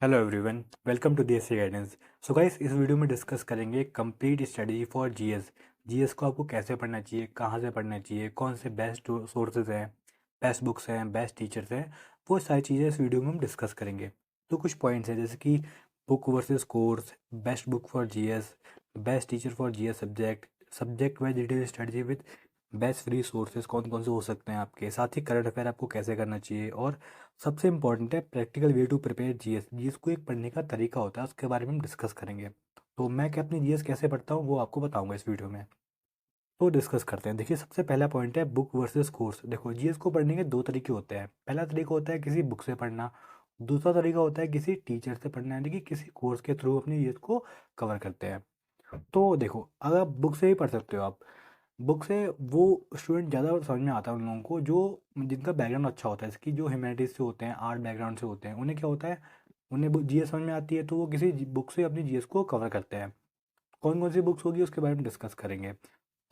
Hello everyone, welcome to DSC guidance. So guys, इस video में discuss करेंगे complete strategy for GS. GS को आपको कैसे पढ़ना चाहिए, कहाँ से पढ़ना चाहिए, कौन से बेस्ट सोर्सेज हैं, बेस्ट बुक्स हैं, बेस्ट टीचर्स हैं, वो सारी चीज़ें इस वीडियो में हम डिस्कस करेंगे। तो कुछ पॉइंट्स हैं जैसे कि book versus course, best book for GS, best teacher for GS subject, subject wise detail strategy with best free sources कौन कौन से हो सकते हैं आपके साथ ही, करंट अफेयर आपको कैसे करना चाहिए, और सबसे इंपॉर्टेंट है practical way to prepare GS. GS को एक पढ़ने का तरीका होता है, उसके बारे में हम डिस्कस करेंगे। तो मैं क्या अपनी जीएस कैसे पढ़ता हूँ वो आपको बताऊंगा इस वीडियो में। तो डिस्कस करते हैं। देखिए, सबसे पहला पॉइंट है बुक वर्सेस कोर्स। देखो, जीएस को पढ़ने के दो तरीके होते हैं। पहला तरीका होता है किसी बुक से पढ़ना, दूसरा तरीका होता है किसी टीचर से पढ़ना, यानी कि किसी कोर्स के थ्रू अपनी जीएस को कवर करते हैं। तो देखो, अगर आप बुक से ही पढ़ सकते हो, आप बुक से वो स्टूडेंट ज़्यादा समझ में आता है उन लोगों को जो जिनका बैकग्राउंड अच्छा होता है। जैसे कि जो ह्यूमैनिटीज़ से होते हैं, आर्ट बैकग्राउंड से होते हैं, उन्हें क्या होता है, उन्हें जीएस समझ में आती है तो वो किसी बुक से अपनी जीएस को कवर करते हैं। कौन कौन सी बुक्स होगी उसके बारे में डिस्कस करेंगे।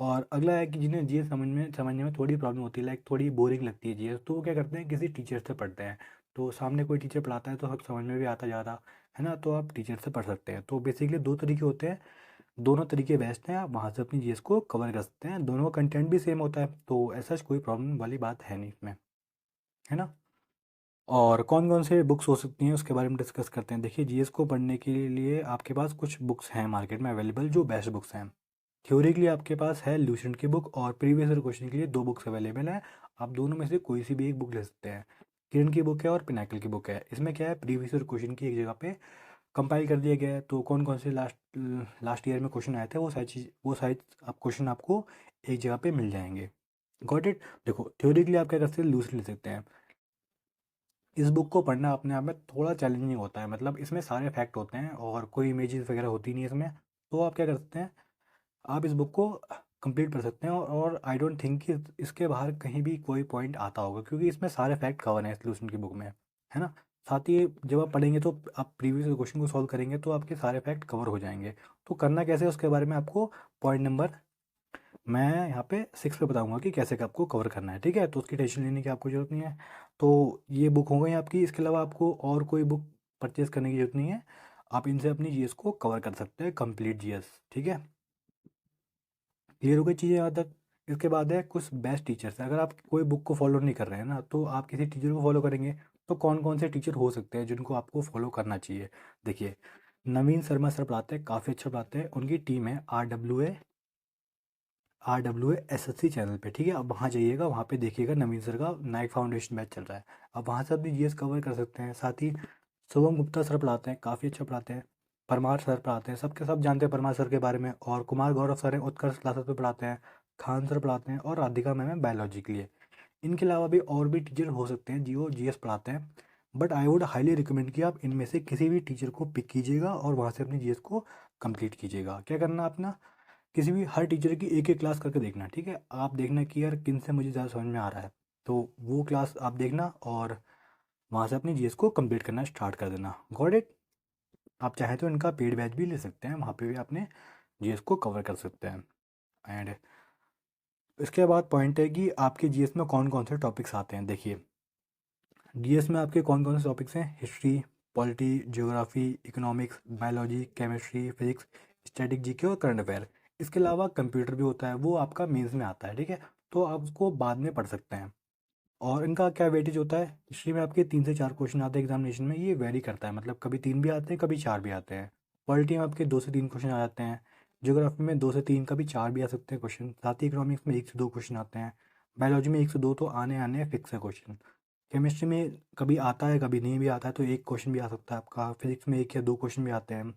और अगला है कि जिन्हें जीएस समझने में थोड़ी प्रॉब्लम होती है, लाइक थोड़ी बोरिंग लगती है जीएस, तो वो क्या करते हैं, किसी टीचर से पढ़ते हैं। तो सामने कोई टीचर पढ़ाता है तो सब समझ में भी आता ज़्यादा, है ना, तो आप टीचर से पढ़ सकते हैं। तो बेसिकली दो तरीके होते हैं, दोनों तरीके बेस्ट हैं, आप वहाँ से अपनी जीएस को कवर कर सकते हैं। दोनों का कंटेंट भी सेम होता है, तो ऐसा कोई प्रॉब्लम वाली बात है नहीं इसमें, है ना। और कौन कौन से बुक्स हो सकती हैं उसके बारे में डिस्कस करते हैं। देखिए, जीएस को पढ़ने के लिए आपके पास कुछ बुक्स हैं मार्केट में अवेलेबल जो बेस्ट बुक्स हैं। थ्योरी के लिए आपके पास है ल्यूसेंट की बुक, और प्रीवियस ईयर क्वेश्चन के लिए दो बुक्स अवेलेबल हैं। आप दोनों में से कोई सी भी एक बुक ले सकते हैं। किरण की बुक है और पिनाकल की बुक है। इसमें क्या है, प्रीवियस ईयर क्वेश्चन की एक जगह पे कंपाइल कर दिया गया है। तो कौन कौन से लास्ट लास्ट ईयर में क्वेश्चन आए थे, वो सारी आप क्वेश्चन आपको एक जगह पे मिल जाएंगे। Got it. देखो, थ्योरी के लिए आप क्या कर सकते हैं, लूज ले सकते हैं। इस बुक को पढ़ना अपने आप में थोड़ा चैलेंजिंग होता है, मतलब इसमें सारे फैक्ट होते हैं और कोई इमेजेस वगैरह होती नहीं है इसमें। तो आप क्या कर सकते हैं, आप इस बुक को कंप्लीट कर सकते हैं। और आई डोंट थिंक कि इसके बाहर कहीं भी कोई पॉइंट आता होगा, क्योंकि इसमें सारे फैक्ट कवर हैं सॉल्यूशन की बुक में, है ना। साथ ही जब आप पढ़ेंगे तो आप प्रीवियस क्वेश्चन को सॉल्व करेंगे तो आपके सारे फैक्ट कवर हो जाएंगे। तो करना कैसे है उसके बारे में आपको पॉइंट नंबर मैं यहाँ पे 6 पे बताऊंगा कि कैसे आपको कवर करना है, ठीक है। तो उसकी टेंशन लेने की आपको ज़रूरत नहीं है। तो ये बुक हो गई आपकी। इसके अलावा आपको और कोई बुक परचेज करने की ज़रूरत नहीं है। आप इनसे अपनी जीएस को कवर कर सकते हैं, कंप्लीट जीएस, ठीक है। क्लियर हो गई चीज़ें यहाँ तक। इसके बाद है कुछ बेस्ट टीचर्स। अगर आप कोई बुक को फॉलो नहीं कर रहे हैं ना, तो आप किसी टीचर को फॉलो करेंगे। तो कौन कौन से टीचर हो सकते हैं जिनको आपको फॉलो करना चाहिए। देखिए, नवीन शर्मा सर पढ़ाते हैं, काफ़ी अच्छा पढ़ाते हैं। उनकी टीम है RWA SSC चैनल पे, ठीक है। अब वहाँ जाइएगा, वहाँ पे देखिएगा नवीन सर का नाइक फाउंडेशन बैच चल रहा है। अब वहाँ से अपनी जीएस कवर कर सकते हैं। साथ ही शुभम गुप्ता सर पढ़ाते हैं, काफ़ी अच्छा पढ़ाते हैं। परमार सर पढ़ाते हैं, सबके सब जानते हैं परमार सर के बारे में। और कुमार गौरव सर हैं, उत्कर्ष क्लासेस पे पढ़ाते हैं। खान सर पढ़ाते हैं, और राधिका मैम है बायोलॉजी के लिए। इनके अलावा भी और भी टीचर हो सकते हैं जो जीएस पढ़ाते हैं। But I would highly recommend कि आप इनमें से किसी भी टीचर को पिक कीजिएगा और वहाँ से अपनी जीएस को कंप्लीट कीजिएगा। क्या करना अपना, किसी भी हर टीचर की एक एक क्लास करके देखना, ठीक है। आप देखना कि यार किन से मुझे ज़्यादा समझ में आ रहा है, तो वो क्लास आप देखना और वहाँ से अपनी जीएस को कंप्लीट करना स्टार्ट कर देना। Got it. आप चाहें तो इनका पेड बैच भी ले सकते हैं, वहाँ पे भी अपने जीएस को कवर कर सकते हैं। एंड इसके बाद पॉइंट है कि आपके जीएस में कौन कौन से टॉपिक्स आते हैं। देखिए, जीएस में आपके कौन कौन से टॉपिक्स हैं, history, polity, geography, economics, biology, chemistry, physics, static GK और करंट अफेयर। इसके अलावा कंप्यूटर भी होता है, वो आपका मेंस में आता है, ठीक है। तो आप उसको बाद में पढ़ सकते हैं। और इनका क्या वेटेज होता है, हिस्ट्री में आपके 3 से 4 क्वेश्चन आते हैं एग्जामिनेशन में, ये वेरी करता है, मतलब कभी 3 भी आते हैं, कभी 4 भी आते हैं। पॉलिटी में आपके 2 से 3 क्वेश्चन आ जाते हैं। ज्योग्राफी में 2 से 3, कभी 4 भी आ सकते हैं क्वेश्चन। साथ ही इकोनॉमिक्स में 1 से 2 क्वेश्चन आते हैं। बायोलॉजी में 1 से 2 तो आने आने फिक्स है क्वेश्चन। केमिस्ट्री में कभी आता है, कभी नहीं भी आता है, तो एक क्वेश्चन भी आ सकता है आपका। फिजिक्स में 1 या 2 क्वेश्चन भी आते हैं।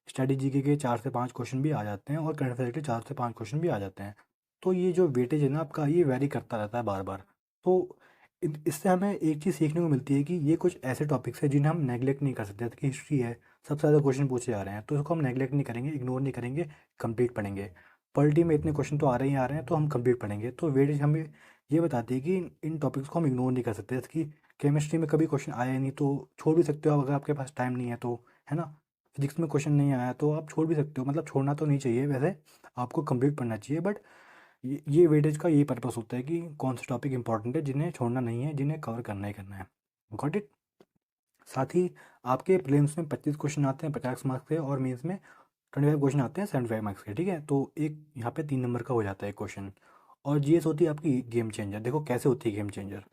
स्ट्रेटेजी जीके के 4 से 5 क्वेश्चन भी आ जाते हैं, और करंट अफेयर के 4 से 5 क्वेश्चन भी आ जाते हैं। तो ये जो वेटेज है ना आपका, ये वेरी करता रहता है बार बार। तो इससे हमें एक चीज़ सीखने को मिलती है कि ये कुछ ऐसे टॉपिक्स हैं जिन्हें हम नेगलेक्ट नहीं कर सकते। जैसे कि हिस्ट्री है, सबसे ज़्यादा क्वेश्चन पूछे जा रहे हैं, तो इसको हम नेगलेक्ट नहीं करेंगे, इग्नोर नहीं करेंगे, कंप्लीट पढ़ेंगे। पॉलिटी में इतने क्वेश्चन तो आ रहे हैं तो हम कंप्लीट पढ़ेंगे। तो वेटेज हमें ये बताती है कि इन टॉपिक्स को हम इग्नोर नहीं कर सकते। जैसे कि केमिस्ट्री में कभी क्वेश्चन आया ही नहीं तो छोड़ भी सकते हो, अगर आपके पास टाइम नहीं है तो, है ना। फिजिक्स में क्वेश्चन नहीं आया तो आप छोड़ भी सकते हो, मतलब छोड़ना तो नहीं चाहिए वैसे, आपको कंप्लीट पढ़ना चाहिए। बट ये वेटेज का यही पर्पस होता है कि कौन से टॉपिक इंपॉर्टेंट है जिन्हें छोड़ना नहीं है, जिन्हें कवर करना ही करना है। Got it. साथ ही आपके प्रीलिम्स में 25 क्वेश्चन आते हैं 50 मार्क्स के, और मेंस में 25 क्वेश्चन आते हैं 75 मार्क्स के, ठीक है। तो एक यहाँ पे 3 नंबर का हो जाता है क्वेश्चन। और जीएस होती है आपकी गेम चेंजर। देखो कैसे होती है गेम चेंजर।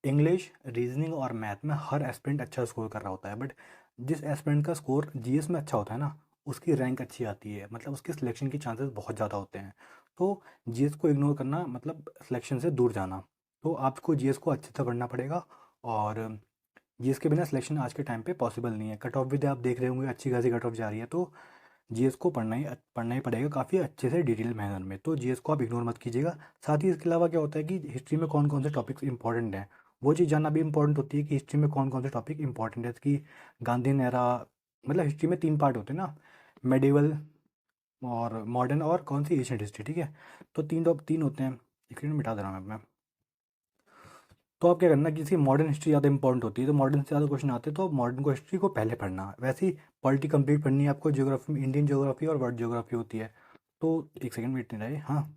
इंग्लिश, रीजनिंग और मैथ में हर एस्पिरेंट अच्छा स्कोर कर रहा होता है, बट जिस एस्पिरेंट का स्कोर जीएस में अच्छा होता है ना, उसकी रैंक अच्छी आती है, मतलब उसके सिलेक्शन के चांसेस बहुत ज़्यादा होते हैं। तो जीएस को इग्नोर करना मतलब सिलेक्शन से दूर जाना। तो आपको जीएस को अच्छे से पढ़ना पड़ेगा, और जीएस के बिना सिलेक्शन आज के टाइम पे पॉसिबल नहीं है। कट ऑफ भी आप देख रहे होंगे, अच्छी खासी कट ऑफ जा रही है, तो जीएस को पढ़ना ही पड़ेगा काफ़ी अच्छे से डिटेल मैनर में। तो जीएस को आप इग्नोर मत कीजिएगा। साथ ही इसके अलावा क्या होता है कि हिस्ट्री में कौन कौन से टॉपिक्स इंपॉर्टेंट हैं, वो चीज़ जानना भी इंपॉर्टेंट होती है कि हिस्ट्री में कौन कौन से टॉपिक इंपॉर्टेंट है। कि गांधीन एरा, मतलब हिस्ट्री में 3 पार्ट होते हैं ना, मेडिवल और मॉडर्न और कौन सी एशियन हिस्ट्री, ठीक है। तो तीन होते हैं। एक मिनट मिटा दे रहा हूँ मैं। तो आप क्या करना, किसी मॉडर्न हिस्ट्री ज़्यादा इंपॉर्टेंट होती है, तो मॉडर्न से ज़्यादा क्वेश्चन आते हैं, तो मॉडर्न को हिस्ट्री को पहले पढ़ना। वैसे ही पॉलिटी कंप्लीट पढ़नी है आपको। ज्योग्राफी में इंडियन ज्योग्राफी और वर्ल्ड ज्योग्राफी होती है। तो एक सेकंड वेट नहीं रहे, हाँ।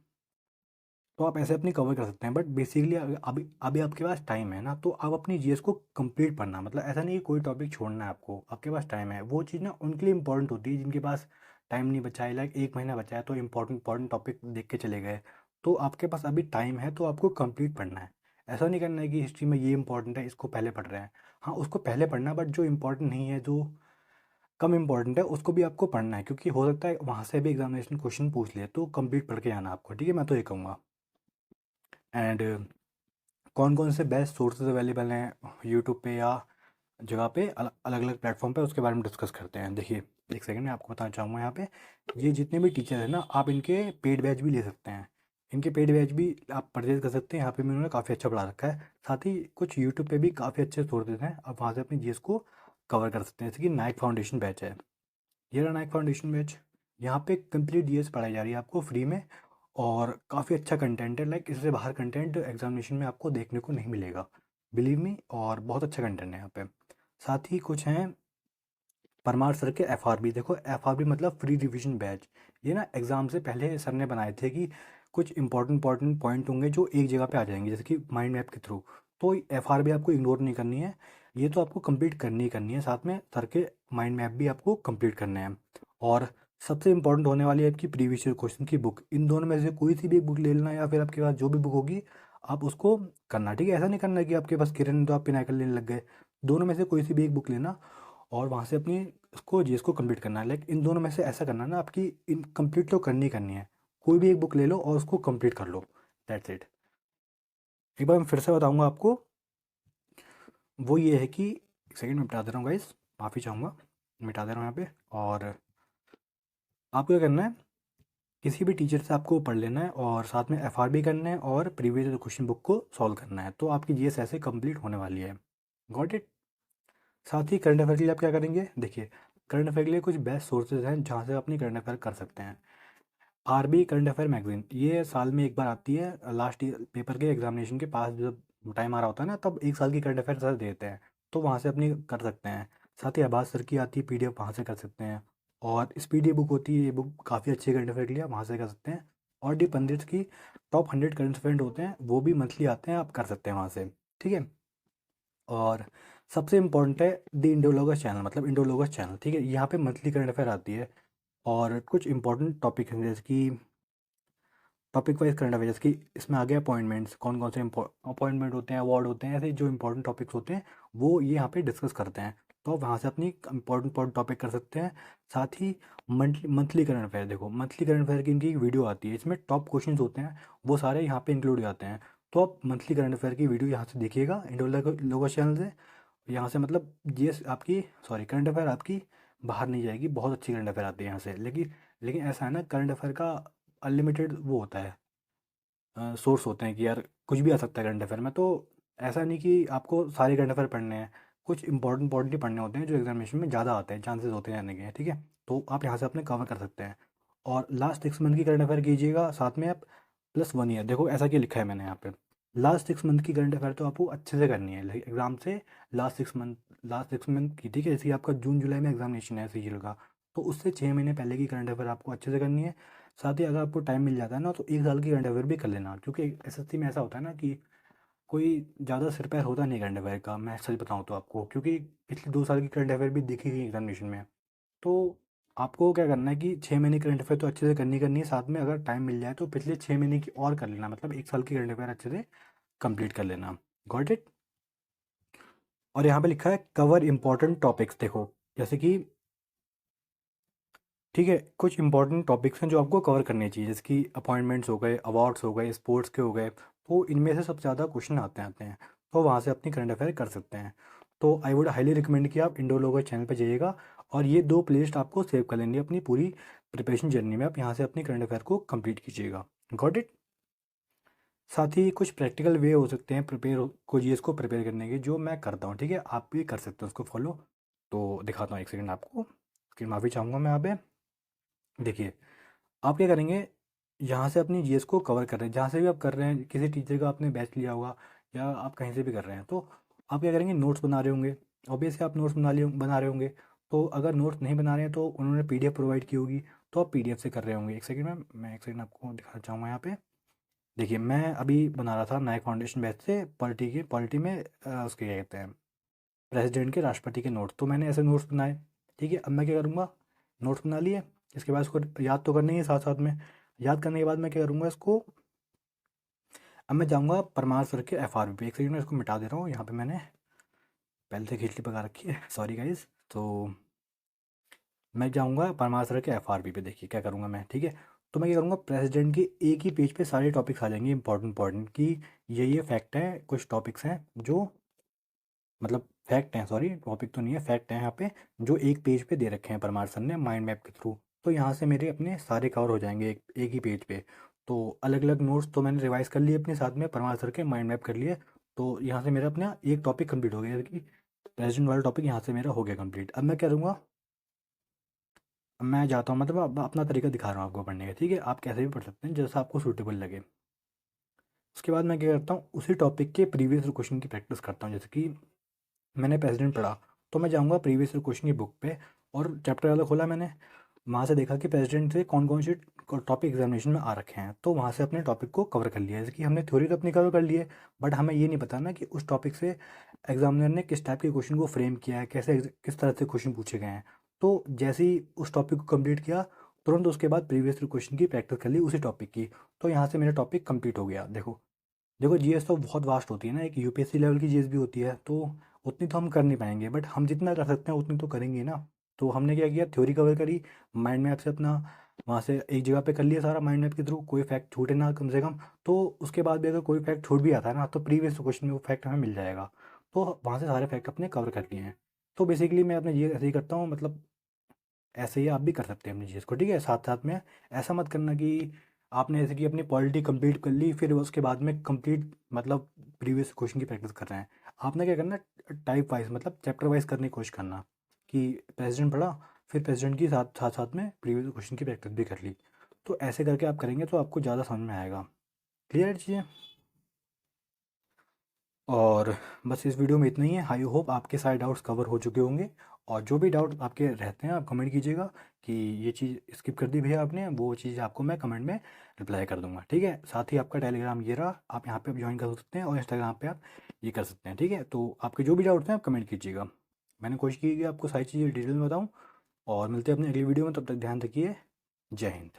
तो आप ऐसे अपनी कवर कर सकते हैं, बट बेसिकली अभी अभी आपके पास टाइम है ना, तो आप अपनी जीएस को कंप्लीट पढ़ना। मतलब ऐसा नहीं कि कोई टॉपिक छोड़ना है आपको, आपके पास टाइम है। वो चीज़ ना उनके लिए इंपॉर्टेंट होती है जिनके पास टाइम नहीं बचा है, लाइक 1 महीना बचा है, तो इंपॉर्टेंट टॉपिक देख के चले गए। तो आपके पास अभी टाइम है, तो आपको कंप्लीट पढ़ना है। ऐसा नहीं करना है कि हिस्ट्री में ये इंपॉर्टेंट है, इसको पहले पढ़ रहे हैं। हाँ, उसको पहले पढ़ना, बट जो इंपॉर्टेंट नहीं है, जो कम इंपॉर्टेंट है, उसको भी आपको पढ़ना है, क्योंकि हो सकता है वहाँ से भी एग्जामिनेशन क्वेश्चन पूछ ले, तो कंप्लीट पढ़ के आना आपको, ठीक है। मैं तो ये कहूँगा। एंड कौन कौन से बेस्ट सोर्सेज अवेलेबल हैं यूट्यूब पे या जगह पे, अलग अलग प्लेटफॉर्म पे, उसके बारे में डिस्कस करते हैं। देखिए, एक सेकंड में आपको बताना चाहूँगा यहाँ पे, ये जितने भी टीचर हैं ना, आप इनके पेड बैच भी ले सकते हैं। इनके पेड बैच भी आप परचेज कर सकते हैं। यहाँ पे भी उन्होंने काफ़ी अच्छा पढ़ा रखा है। साथ ही कुछ यूट्यूब पे भी काफ़ी अच्छे सोर्सेज हैं, आप वहाँ से अपनी जीएस को कवर कर सकते हैं। जैसे कि नाइक फाउंडेशन बैच है, ये रहा नाइक फाउंडेशन बैच। यहाँ पे कंप्लीट जीएस पढ़ाई जा रही है आपको फ्री में, और काफ़ी अच्छा कंटेंट है। लाइक इससे बाहर कंटेंट एग्जामिनेशन में आपको देखने को नहीं मिलेगा, बिलीव मी। और बहुत अच्छा कंटेंट है यहाँ पे। साथ ही कुछ हैं परमार सर के एफआरबी। देखो, एफआरबी मतलब फ्री रिवीजन बैच। ये ना एग्ज़ाम से पहले सर ने बनाए थे कि कुछ इंपॉर्टेंट पॉइंट होंगे जो एक जगह पे आ जाएंगे, जैसे कि माइंड मैप के थ्रू। तो एफआरबी आपको इग्नोर नहीं करनी है, ये तो आपको कंप्लीट करनी ही करनी है। साथ में सर के माइंड मैप भी आपको कंप्लीट करने हैं। और सबसे इंपॉर्टेंट होने वाली है आपकी प्रीवियस ईयर क्वेश्चन की बुक। इन दोनों में से कोई सी भी एक बुक ले लेना, या फिर आपके पास जो भी बुक होगी आप उसको करना, ठीक है। ऐसा नहीं करना कि आपके पास किरण तो आप पिनाकल लेने लग गए। दोनों में से कोई सी भी एक बुक लेना, और वहाँ से अपनी उसको जीएस को कंप्लीट करना है। लाइक इन दोनों में से ऐसा करना ना, आपकी इन कंप्लीट तो करनी ही करनी है। कोई भी एक बुक ले लो और उसको कंप्लीट कर लो, दैट्स इट। एक बार मैं फिर से बताऊंगा आपको, वो ये है कि एक सेकंड में मिटा दे रहा हूँ गाइस, माफ़ी चाहूँगा, मिटा दे रहा हूँ यहाँ पे। और आपको क्या करना है, किसी भी टीचर से आपको पढ़ लेना है, और साथ में एफआरबी करना है, और प्रीवियस क्वेश्चन बुक को सॉल्व करना है। तो आपकी जीएस ऐसे कंप्लीट होने वाली है। Got it. साथ ही करंट अफेयर के लिए आप क्या करेंगे, देखिए, करंट अफेयर के लिए कुछ बेस्ट सोर्सेज हैं जहाँ से अपनी करंट अफेयर कर सकते हैं। आरबी करंट अफेयर मैगजीन, ये साल में एक बार आती है। लास्ट ईयर पेपर के एग्जामिनेशन के पास जब टाइम आ रहा होता है ना, तब एक साल की करंट अफेयर सर देते हैं, तो वहाँ से अपनी कर सकते हैं। साथ ही आबाद सर की आती है पीडीएफ, वहाँ से कर सकते हैं। और स्पीडी बुक होती है, ये बुक काफ़ी अच्छी करंट अफेयर के लिए, वहाँ से कर सकते हैं। और डी पंडित की टॉप 100 करंट अफेयर होते हैं, वो भी मंथली आते हैं, आप कर सकते हैं वहाँ से, ठीक है। और सबसे इम्पोर्टेंट है द इंडोलॉगस चैनल, मतलब इंडोलॉगस चैनल, ठीक है। यहाँ पे मंथली करंट अफेयर आती है, और कुछ इंपॉर्टेंट टॉपिक हैं, जैसे कि टॉपिक वाइज करंट अफेयर्स की इसमें आ गया अपॉइंटमेंट्स, कौन कौन से अपॉइंटमेंट होते हैं, अवार्ड होते हैं, ऐसे जो इंपॉर्टेंट टॉपिक्स होते हैं वो ये यहाँ पे डिस्कस करते हैं। तो आप वहाँ से अपनी इंपॉर्टेंट टॉपिक कर सकते हैं। साथ ही मंथली करंट अफेयर, देखो मंथली करंट अफेयर की इनकी एक वीडियो आती है, इसमें टॉप क्वेश्चन होते हैं, वो सारे यहाँ पे इंक्लूड हो जाते हैं। तो आप मंथली करंट अफेयर की वीडियो यहाँ से देखिएगा इंडो लोगो चैनल से। यहाँ से मतलब जीएस आपकी, सॉरी, करंट अफेयर आपकी बाहर नहीं जाएगी। बहुत अच्छी करंट अफेयर आती है यहाँ से। लेकिन लेकिन ऐसा है ना, करंट अफेयर का अनलिमिटेड वो होता है, सोर्स होते हैं कि यार कुछ भी आ सकता है करंट अफेयर में। तो ऐसा नहीं कि आपको सारे करंट अफेयर पढ़ने हैं, कुछ इंपॉर्टेंट ही पढ़ने होते हैं जो एग्जामिनेशन में ज़्यादा आते हैं, चांसेस होते हैं आने के, ठीक है। तो आप यहाँ से अपने कवर कर सकते हैं। और लास्ट 6 मंथ की करंट अफेयर कीजिएगा, साथ में आप +1 ईयर। देखो ऐसा क्या लिखा है मैंने यहाँ पे, लास्ट 6 मंथ की करंट अफेयर तो आपको अच्छे से करनी है एग्जाम से। लास्ट 6 मंथ की, ठीक है। जैसे कि आपका जून जुलाई में एग्जामिनेशन है सीजीएल का, तो उससे 6 महीने पहले की करंट अफेयर आपको अच्छे से करनी है। साथ ही अगर आपको टाइम मिल जाता है ना, तो एक साल की करंट अफेयर भी कर लेना, क्योंकि एसएससी में ऐसा होता है ना कि कोई ज़्यादा सिर पैर होता नहीं करंट अफेयर का, मैं सच बताऊँ तो आपको, क्योंकि पिछले 2 साल की करंट अफेयर भी दिखी गई एग्जामिनेशन में। तो आपको क्या करना है कि 6 महीने करंट अफेयर तो अच्छे से करनी है, साथ में अगर टाइम मिल जाए तो पिछले 6 महीने की और कर लेना, मतलब 1 साल की करंट अफेयर अच्छे से कंप्लीट कर लेना। Got it. और यहाँ पे लिखा है कवर इंपॉर्टेंट टॉपिक्स, देखो जैसे कि ठीक है, कुछ इंपॉर्टेंट टॉपिक्स हैं जो आपको कवर करने चाहिए, जैसे कि अपॉइंटमेंट्स हो गए, अवार्ड्स हो गए, स्पोर्ट्स के हो गए, तो इनमें से सबसे ज़्यादा क्वेश्चन आते हैं, तो वहाँ से अपनी करंट अफेयर कर सकते हैं। तो आई वुड हाईली रिकमेंड कि आप इंडोलोगर चैनल पर जाइएगा और ये 2 प्लेलिस्ट आपको सेव कर लेंगे अपनी पूरी प्रिपरेशन जर्नी में, आप यहाँ से अपनी करंट अफेयर को कंप्लीट कीजिएगा। Got it. साथ ही कुछ प्रैक्टिकल वे हो सकते हैं को जीएस को प्रिपेयर करने के, जो मैं करता हूँ, ठीक है, आप भी कर सकते हो उसको फॉलो। तो दिखाता हूँ, एक सेकंड आपको, उसकी माफ़ी चाहूँगा मैं यहाँ पे। देखिए, आप क्या करेंगे, यहाँ से अपनी जीएस को कवर कर रहे हैं, जहाँ से भी आप कर रहे हैं, किसी टीचर का आपने बैच लिया होगा या आप कहीं से भी कर रहे हैं, तो आप क्या करेंगे, नोट्स बना रहे होंगे। ऑब्वियसली आप नोट्स बना रहे होंगे। तो अगर नोट्स नहीं बना रहे हैं तो उन्होंने पीडीएफ प्रोवाइड की होगी, तो आप पीडीएफ से कर रहे होंगे। एक सेकंड में मैं एक सेकंड आपको दिखाना चाहूँगा यहाँ पे। देखिए, मैं अभी बना रहा था नायक फाउंडेशन बैच से पॉलिटी में उसके क्या कहते हैं, प्रेसिडेंट के, राष्ट्रपति के नोट्स, तो मैंने ऐसे नोट्स बनाए। ठीक है, अब मैं क्या करूँगा, नोट्स बना लिए, इसके बाद इसको याद तो करना ही है साथ साथ में। याद करने के बाद मैं क्या करूँगा इसको, अब मैं जाऊँगा परमार सर के एफ आर पे। एक सेकंड में इसको मिटा दे रहा हूँ, यहाँ पे मैंने पहले से खिचड़ी पका रखी है, सॉरी गाइज। तो मैं जाऊँगा परमार सर के एफ आर पे। देखिए क्या करूँगा मैं, ठीक है। तो मैं क्या करूँगा, प्रेसिडेंट के एक ही पेज पे सारे टॉपिक्स आ जाएंगे इंपॉर्टेंट कि ये फैक्ट है, कुछ टॉपिक्स हैं जो, मतलब फैक्ट हैं, सॉरी टॉपिक तो नहीं है, फैक्ट है यहाँ पे, जो एक पेज पे दे रखे हैं परमार सर ने माइंड मैप के थ्रू। तो यहाँ से मेरे अपने सारे कवर हो जाएंगे एक ही पेज पे। तो अलग अलग नोट्स तो मैंने रिवाइज कर लिए अपने, साथ में परमार सर के माइंड मैप कर लिए। तो यहाँ से मेरा अपना एक टॉपिक कंप्लीट हो गया, जैसे कि प्रेजेंट वाला टॉपिक यहाँ से मेरा हो गया कंप्लीट। अब मैं क्या करूँगा, अब मैं जाता हूँ, मतलब अब अपना तरीका दिखा रहा हूँ आपको पढ़ने का, ठीक है, आप कैसे भी पढ़ सकते हैं जैसा आपको सूटेबल लगे। उसके बाद मैं क्या करता हूँ, उसी टॉपिक के प्रीवियस क्वेश्चन की प्रैक्टिस करता हूँ। जैसे कि मैंने प्रेसिडेंट पढ़ा, तो मैं जाऊँगा प्रीवियस क्वेश्चन की बुक पे, और चैप्टर वाला खोला मैंने, वहाँ से देखा कि प्रेसिडेंट से कौन कौन से टॉपिक एग्जामिनेशन में आ रखे हैं, तो वहाँ से अपने टॉपिक को कवर कर लिया। जैसे कि हमने थ्योरी तो अपनी कवर कर ली है, बट हमें ये नहीं पता ना कि उस टॉपिक से एग्जामिनर ने किस टाइप के क्वेश्चन को फ्रेम किया है, कैसे किस तरह से क्वेश्चन पूछे गए हैं। तो जैसे ही उस टॉपिक को कंप्लीट किया, तुरंत उसके बाद प्रीवियस क्वेश्चन की प्रैक्टिस कर ली उसी टॉपिक की। तो यहाँ से मेरा टॉपिक कंप्लीट हो गया। देखो देखो, जीएस तो बहुत वास्ट होती है ना, एक यूपीएससी लेवल की जीएस भी होती है, तो उतनी तो हम कर नहीं पाएंगे, बट हम जितना कर सकते हैं उतनी तो करेंगे ना। तो हमने क्या किया, थ्योरी कवर करी, माइंड मैप से अपना वहाँ से एक जगह पे कर लिया सारा माइंड मैप के थ्रू, कोई फैक्ट छूटे ना कम से कम। तो उसके बाद भी अगर कोई फैक्ट छूट भी आता है ना, तो प्रीवियस क्वेश्चन में वो फैक्ट हमें मिल जाएगा। तो वहाँ से सारे फैक्ट अपने कवर कर लिए हैं। तो बेसिकली मैं अपने जीएस ऐसे ही करता हूँ, मतलब ऐसे ही आप भी कर सकते हैं अपनी चीज़ को, ठीक है। साथ साथ में ऐसा मत करना कि आपने जैसे कि अपनी पॉलिटी कंप्लीट कर ली, फिर उसके बाद में कंप्लीट मतलब प्रीवियस क्वेश्चन की प्रैक्टिस कर रहे हैं। आपने क्या करना, टाइप वाइज मतलब चैप्टर वाइज करने की कोशिश करना, कि प्रेसिडेंट पढ़ा, फिर प्रेसिडेंट की साथ साथ साथ में प्रीवियस क्वेश्चन की प्रैक्टिस भी कर ली। तो ऐसे करके आप करेंगे तो आपको ज़्यादा समझ में आएगा। क्लियर चीज़ें। और बस इस वीडियो में इतना ही है। आई होप आपके सारे डाउट्स कवर हो चुके होंगे, और जो भी डाउट आपके रहते हैं आप कमेंट कीजिएगा कि ये चीज़ स्किप कर दी भैया आपने, वो चीज़ आपको मैं कमेंट में रिप्लाई कर दूंगा, ठीक है। साथ ही आपका टेलीग्राम ये रहा, आप यहाँ पे ज्वाइन कर सकते हैं, और इंस्टाग्राम पे आप ये कर सकते हैं, ठीक है। तो आपके जो भी डाउट्स हैं आप कमेंट कीजिएगा। मैंने कोशिश की कि आपको सारी चीज़ें डिटेल में बताऊँ। और मिलते हैं अपनी अगली वीडियो में, तब तक ध्यान रखिए। जय हिंद।